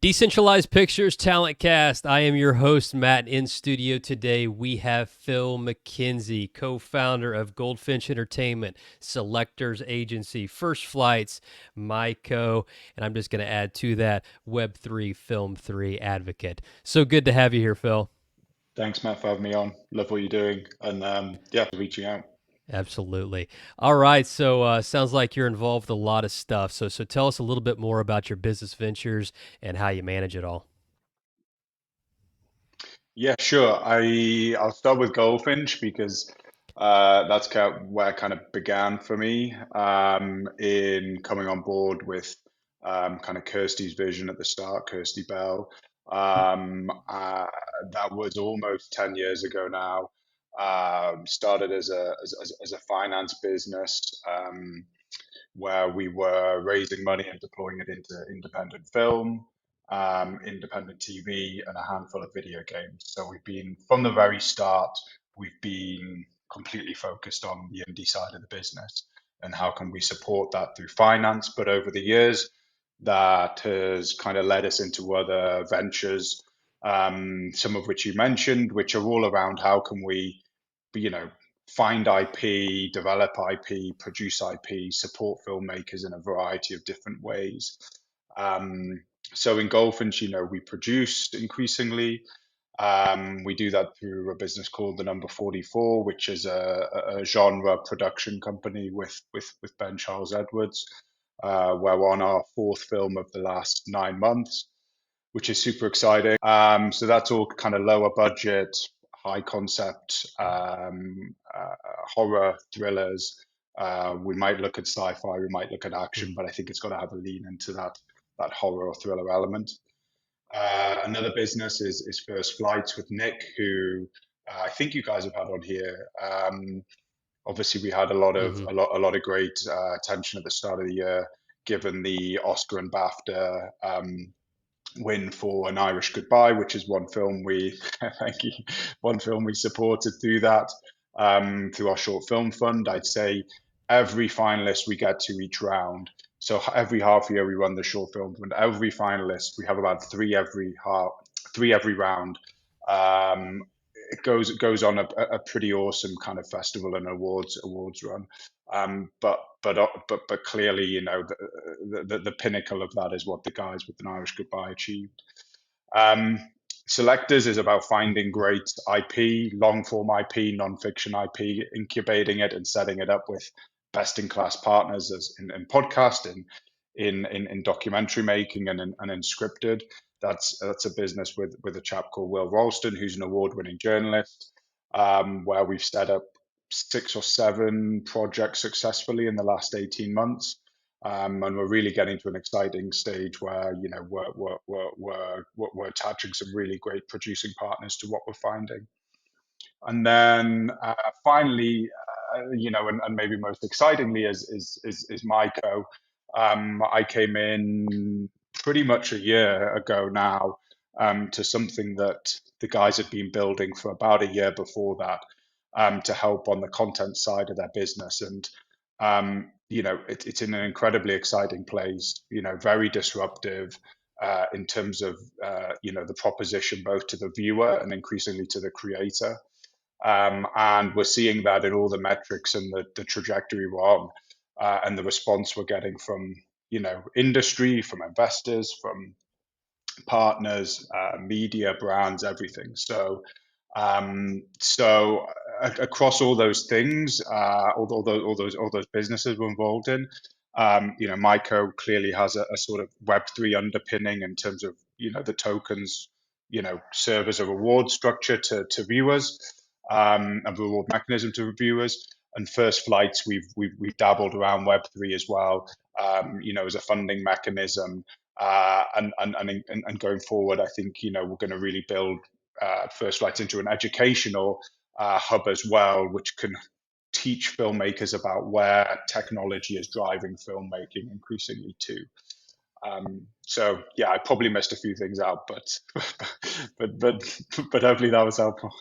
Decentralized.Pictures Talent Cast. I am your host, Matt. In studio today, we have Phil McKenzie, co-founder of Goldfinch Entertainment, Selectors Agency, First Flights, MyCo, and I'm just going to add to that, Web3 Film 3 advocate. So good to have you here, Phil. Thanks, Matt, for having me on. Love what you're doing, and reaching out. Absolutely. All right. So sounds like you're involved with a lot of stuff. So tell us a little bit more about your business ventures and how you manage it all. Yeah, sure. I'll start with Goldfinch because that's where it kind of began for me in coming on board with kind of Kirsty's vision at the start, Kirsty Bell. That was almost 10 years ago now. Started as a finance business where we were raising money and deploying it into independent film, independent TV, and a handful of video games. So we've been, from the very start, we've been completely focused on the indie side of the business and how can we support that through finance. But over the years, that has kind of led us into other ventures, some of which you mentioned, which are all around how can we, you know, find IP, develop IP, produce IP, support filmmakers in a variety of different ways. So in Goldfinch, we produce increasingly. We do that through a business called the Number 44, which is a genre production company with Ben Charles Edwards. We're on our fourth film of the last 9 months, which is super exciting. So that's all kind of lower budget, high concept, horror thrillers. We might look at sci-fi, we might look at action, but I think it's got to have a lean into that horror or thriller element. Another business is First Flights with Nick, who I think you guys have had on here. Obviously, we had Mm-hmm. a lot of great attention at the start of the year, given the Oscar and BAFTA win for An Irish Goodbye, which is one film we thank you, one film we supported through that through our short film fund. I'd say every finalist we get to each round. So every half year we run the short film fund. Every finalist we have about three every round. Um, it goes on a pretty awesome kind of festival and awards run. But clearly, the pinnacle of that is what the guys with An Irish Goodbye achieved. Um, Selectors is about finding great IP, long form IP, non-fiction IP, incubating it and setting it up with best in class partners as in podcast, in documentary making and in scripted. That's a business with a chap called Will Ralston, who's an award-winning journalist, where we've set up 6 or 7 projects successfully in the last 18 months. And we're really getting to an exciting stage where we're attaching some really great producing partners to what we're finding. And then finally, and maybe most excitingly is MyCo. I came in pretty much a year ago now to something that the guys had been building for about a year before that, to help on the content side of their business. And it's in an incredibly exciting place. Very disruptive in terms of the proposition both to the viewer and increasingly to the creator. And we're seeing that in all the metrics and the trajectory we're on, and the response we're getting from industry, from investors, from partners, media, brands, everything. So across all those things, all those businesses we're involved in, MyCo clearly has a sort of Web3 underpinning in terms of the tokens, serve as a reward structure to viewers, a reward mechanism to viewers. And First Flights, we've dabbled around Web3 as well, as a funding mechanism. And going forward, I think we're going to really build First Flights into an educational hub as well, which can teach filmmakers about where technology is driving filmmaking increasingly too. So yeah, I probably missed a few things out, but but hopefully that was helpful.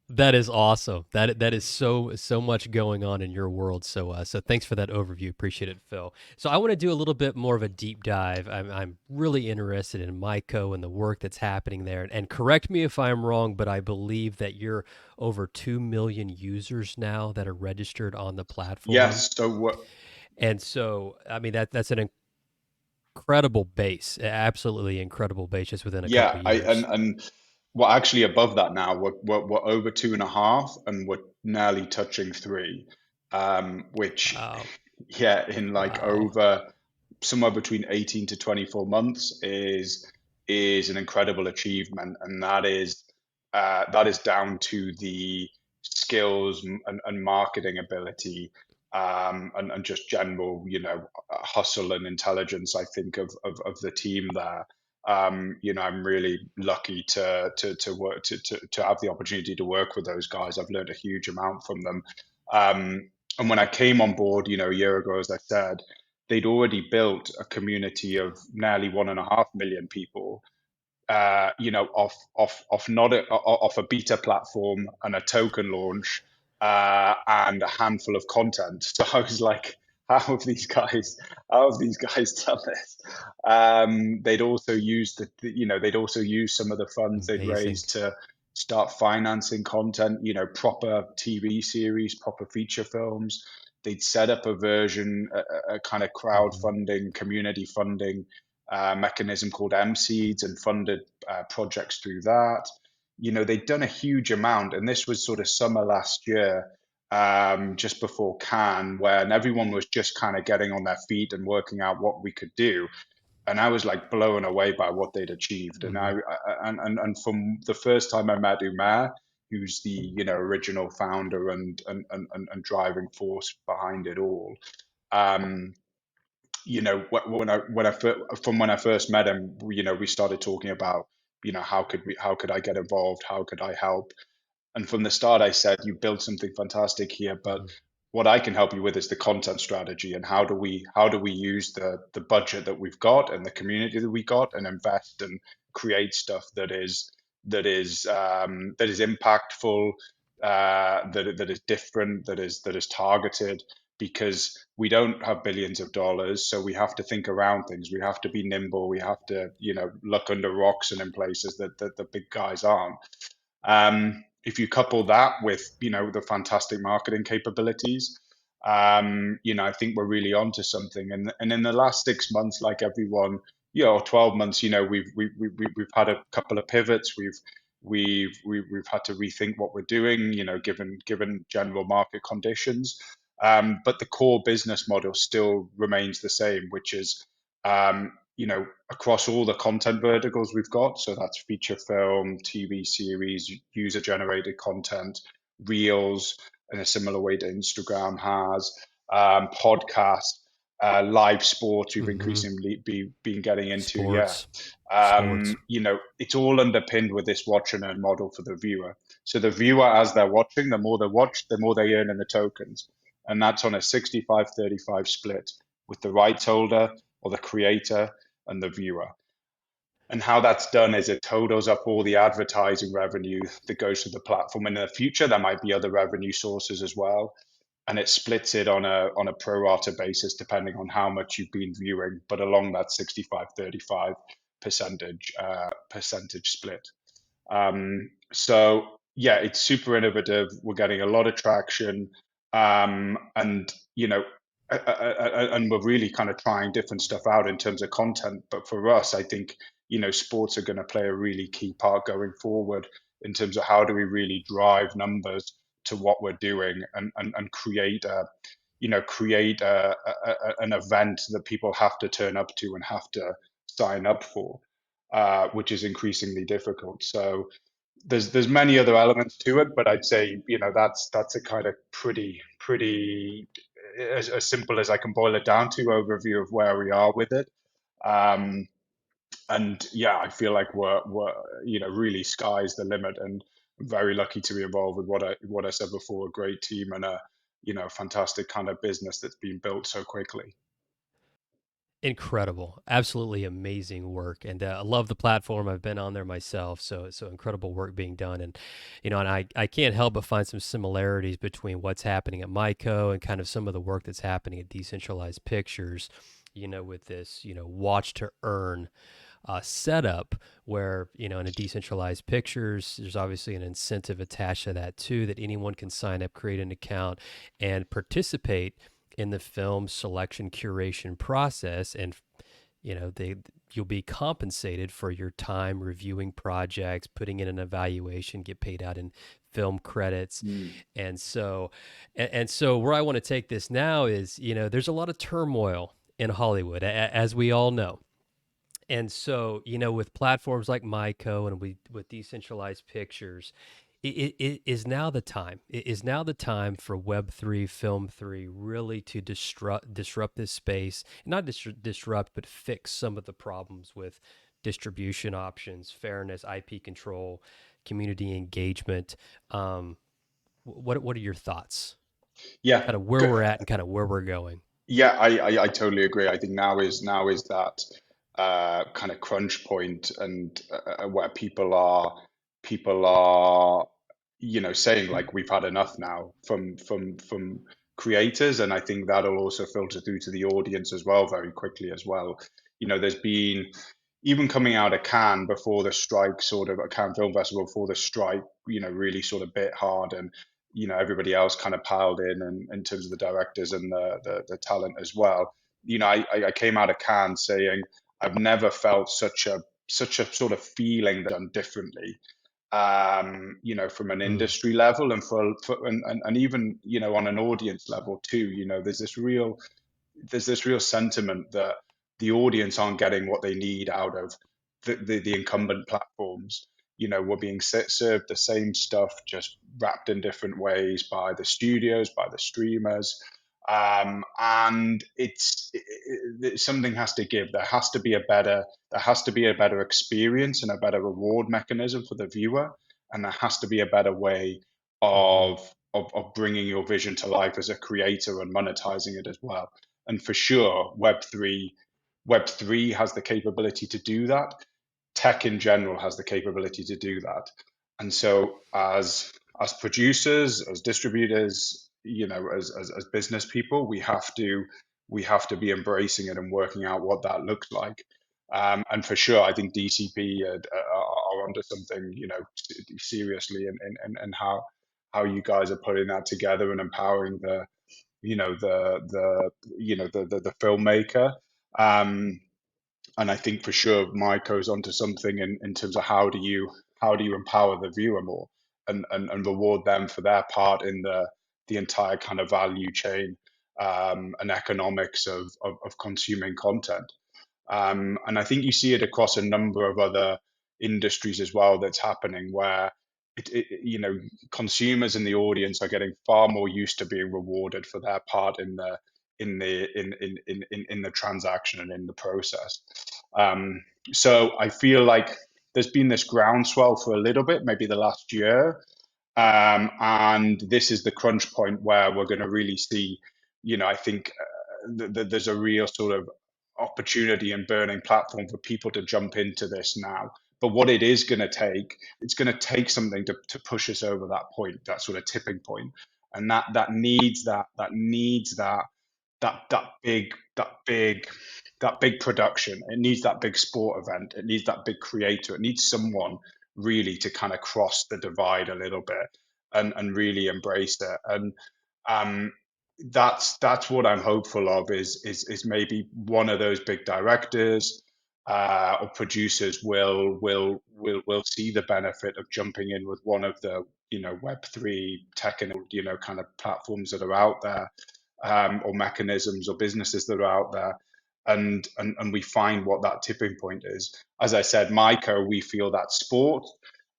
That is awesome. That is so much going on in your world. So thanks for that overview. Appreciate it, Phil. So I want to do a little bit more of a deep dive. I'm really interested in MyCo and the work that's happening there. And correct me if I'm wrong, but I believe that you're over 2 million users now that are registered on the platform. Yes. So what? And so I mean that's an incredible base, absolutely incredible base just within a couple Yeah, I years. and we're actually above that now. We're over 2.5, and we're nearly touching three. Which, Wow. yeah, in like Wow. over somewhere between 18 to 24 months is an incredible achievement, and that is down to the skills and marketing ability, and just general, hustle and intelligence, I think, of the team there. I'm really lucky to work to have the opportunity to work with those guys. I've learned a huge amount from them. And when I came on board, a year ago, as I said, they'd already built a community of nearly 1.5 million people, off not off a beta platform and a token launch, and a handful of content. So I was like, how have these guys done this? They'd also used they'd also used some of the funds they'd Amazing. raised to start financing content, proper TV series, proper feature films. They'd set up a version, a kind of Hmm. crowdfunding, community funding mechanism called M-Seeds, and funded projects through that. They'd done a huge amount, and this was sort of summer last year, just before Cannes, when everyone was just kind of getting on their feet and working out what we could do. And I was like blown away by what they'd achieved. And Hmm. and from the first time I met Umair, who's the original founder and driving force behind it all. Um, when I first met him, we started talking about, how could I get involved? How could I help? And from the start, I said, you built something fantastic here, but Hmm. what I can help you with is the content strategy, and how do we use the budget that we've got and the community that we got, and invest and create stuff that is impactful, that is different, that is targeted, because we don't have billions of dollars, so we have to think around things. We have to be nimble. We have to, look under rocks and in places that the big guys aren't. If you couple that with, the fantastic marketing capabilities, I think we're really onto something. And in the last 6 months, like everyone, or 12 months, we've had a couple of pivots. We've had to rethink what we're doing, given general market conditions. But the core business model still remains the same, which is, across all the content verticals we've got. So that's feature film, TV series, user generated content, reels, in a similar way to Instagram has, podcasts, live sports. We've Hmm. increasingly been getting into, yeah. Sports. Sports. It's all underpinned with this watch and earn model for the viewer. So the viewer, as they're watching, the more they watch, the more they earn in the tokens. And that's on a 65-35 split, with the rights holder or the creator and the viewer. And how that's done is it totals up all the advertising revenue that goes to the platform. And in the future, there might be other revenue sources as well. And it splits it on a pro rata basis depending on how much you've been viewing, but along that 65-35 percentage split. So yeah, it's super innovative. We're getting a lot of traction, and and we're really kind of trying different stuff out in terms of content. But for us, I think sports are going to play a really key part going forward in terms of how do we really drive numbers to what we're doing, and create an event that people have to turn up to and have to sign up for, which is increasingly difficult. So there's many other elements to it, but I'd say that's a kind of pretty as simple as I can boil it down to overview of where we are with it. Um, and yeah, I feel like we're really sky's the limit, and I'm very lucky to be involved with what I said before, a great team and a fantastic kind of business that's been built so quickly. incredible, absolutely amazing work, and I love the platform. I've been on there myself, so incredible work being done, and and I can't help but find some similarities between what's happening at MyCo and kind of some of the work that's happening at Decentralized Pictures. With this watch to earn setup where in a decentralized pictures there's obviously an incentive attached to that too, that anyone can sign up, create an account, and participate in the film selection curation process. And they you'll be compensated for your time reviewing projects, putting in an evaluation, get paid out in film credits. Mm. And so where I want to take this now is, there's a lot of turmoil in Hollywood, as we all know. And so, with platforms like MyCo and with decentralized pictures, it is now the time. It is now the time for Web3, Film 3 really to disrupt this space, not disrupt, but fix some of the problems with distribution options, fairness, IP control, community engagement. What are your thoughts? Yeah, Kind of where we're at and kind of where we're going. yeah, I totally agree. I think now is that kind of crunch point, and where people are saying like we've had enough now from creators, and I think that'll also filter through to the audience as well very quickly as well. There's been, even coming out of Cannes before the strike, sort of a Cannes Film Festival before the strike, really sort of bit hard, and everybody else kind of piled in, in terms of the directors and the talent as well. I came out of Cannes saying I've never felt such a sort of feeling done differently, from an Mm, industry level, and and even on an audience level too. There's this real sentiment that the audience aren't getting what they need out of the incumbent platforms. We're being served the same stuff, just wrapped in different ways by the studios, by the streamers. And something has to give. There has to be a better experience and a better reward mechanism for the viewer, and there has to be a better way hmm of bringing your vision to life as a creator and monetizing it as well. And for sure, Web3 has the capability to do that. Tech in general has the capability to do that. And so, as producers, as distributors, as business people, we have to be embracing it and working out what that looks like. And for sure, I think DCP are onto something, seriously, and how you guys are putting that together and empowering the filmmaker. Um, and I think for sure MyCo's onto something in terms of how do you empower the viewer more, and reward them for their part in the entire kind of value chain, and economics of consuming content. And I think you see it across a number of other industries as well that's happening, where consumers and the audience are getting far more used to being rewarded for their part in the transaction and in the process. Um, so I feel like there's been this groundswell for a little bit, maybe the last year, and this is the crunch point where we're going to really see. I think there's a real sort of opportunity and burning platform for people to jump into this now. But what it is going to take, it's going to take something to push us over that point, that sort of tipping point, and that needs that big production. It needs that big sport event. It needs that big creator. It needs someone really to kind of cross the divide a little bit, and really embrace it. And um, that's what I'm hopeful of, is maybe one of those big directors, or producers will see the benefit of jumping in with one of the Web3 tech and kind of platforms that are out there, or mechanisms or businesses that are out there, and we find what that tipping point is. As I said, MyCo, we feel that sport,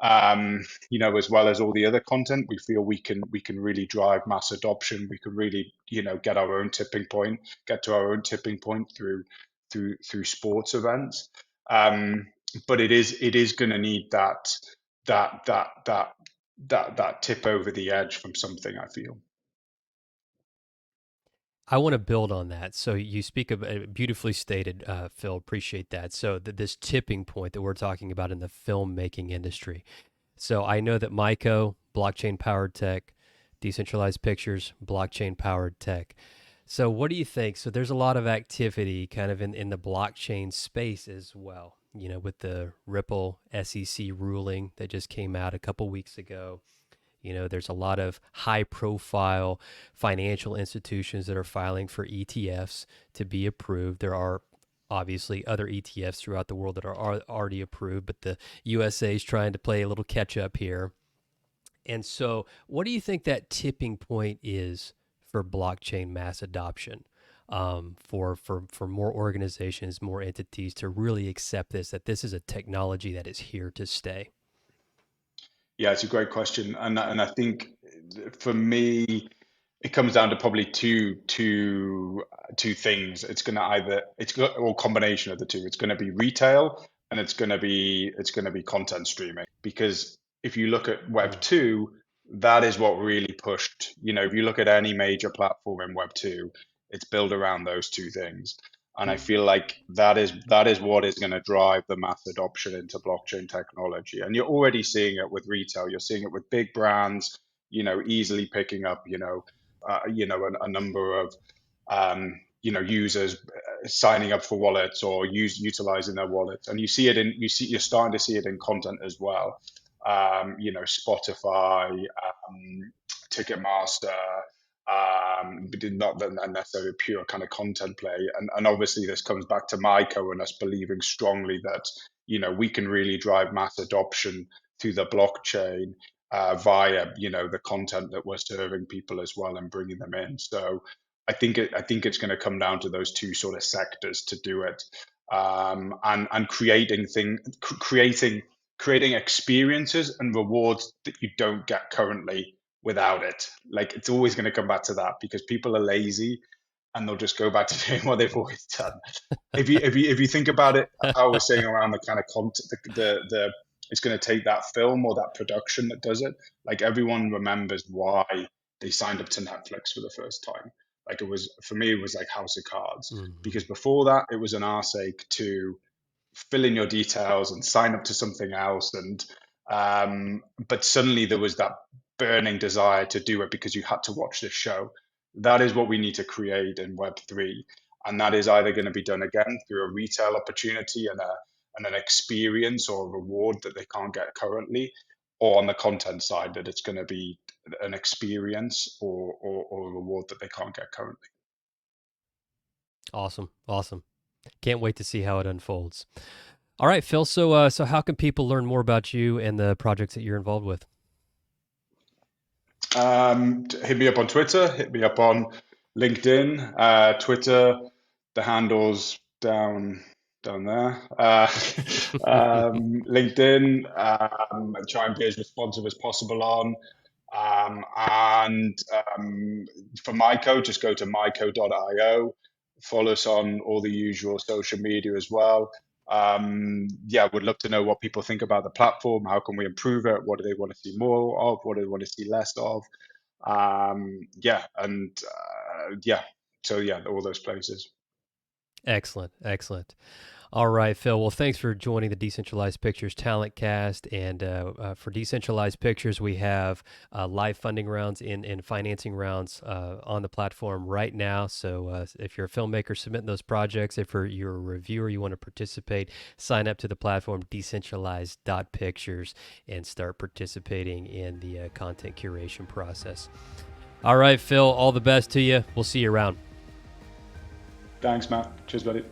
as well as all the other content, we feel we can really drive mass adoption. We can really, get to our own tipping point through sports events. Um, but it is going to need that that that that tip over the edge from something, I feel. I want to build on that. So you speak of beautifully stated, Phil. Appreciate that. So this tipping point that we're talking about in the filmmaking industry. So I know that MyCo, blockchain powered tech, Decentralized Pictures, blockchain powered tech. So what do you think? So there's a lot of activity kind of in the blockchain space as well. You know, with the Ripple SEC ruling that just came out a couple weeks ago. You know, there's a lot of high profile financial institutions that are filing for ETFs to be approved. There are obviously other ETFs throughout the world that are already approved, but the USA is trying to play a little catch up here. And so, what do you think that tipping point is for blockchain mass adoption? For more organizations, more entities to really accept this, that this is a technology that is here to stay. Yeah, it's a great question, and I think for me, it comes down to probably two things. It's going to either it's go- or combination of the two. It's going to be retail, and it's going to be content streaming. Because if you look at Web Mm. two, that is what really pushed. If you look at any major platform in Web two, it's built around those two things. And I feel like that is what is going to drive the mass adoption into blockchain technology. And you're already seeing it with retail. You're seeing it with big brands, easily picking up, a number of, users signing up for wallets or utilizing their wallets. And you're starting to see it in content as well. Spotify, Ticketmaster, but not necessarily pure kind of content play. And obviously this comes back to MyCo and us believing strongly that, we can really drive mass adoption through the blockchain via, the content that we're serving people as well and bringing them in. So I think it's going to come down to those two sort of sectors to do it, and creating experiences and rewards that you don't get currently without it. Like it's always going to come back to that because people are lazy and they'll just go back to doing what they've always done. If you think about it, how I was saying around the kind of content, the it's going to take that film or that production that does it. Like everyone remembers why they signed up to Netflix for the first time. Like it was for me, it was like House of Cards Hmm. because before that, it was an arse ache to fill in your details and sign up to something else. And but suddenly there was that burning desire to do it because you had to watch this show. That is what we need to create in Web3, and that is either going to be done again through a retail opportunity and an experience or a reward that they can't get currently, or on the content side that it's going to be an experience or a reward that they can't get currently. Awesome. Awesome. Can't wait to see how it unfolds. All right, Phil. So, so how can people learn more about you and the projects that you're involved with? Hit me up on Twitter, hit me up on LinkedIn. Twitter, the handle's down there. LinkedIn, I try and be as responsive as possible on. And for MyCo, just go to myco.io. Follow us on all the usual social media as well. Yeah, would love to know what people think about the platform. How can we improve it? What do they want to see more of? What do they want to see less of? Yeah, and yeah, so yeah, all those places. Excellent. Excellent. All right, Phil. Well, thanks for joining the Decentralized Pictures Talent Cast. And for Decentralized Pictures, we have live funding rounds and financing rounds on the platform right now. So if you're a filmmaker submitting those projects, if you're a reviewer, you want to participate, sign up to the platform Decentralized.Pictures and start participating in the content curation process. All right, Phil. All the best to you. We'll see you around. Thanks, Matt. Cheers, buddy.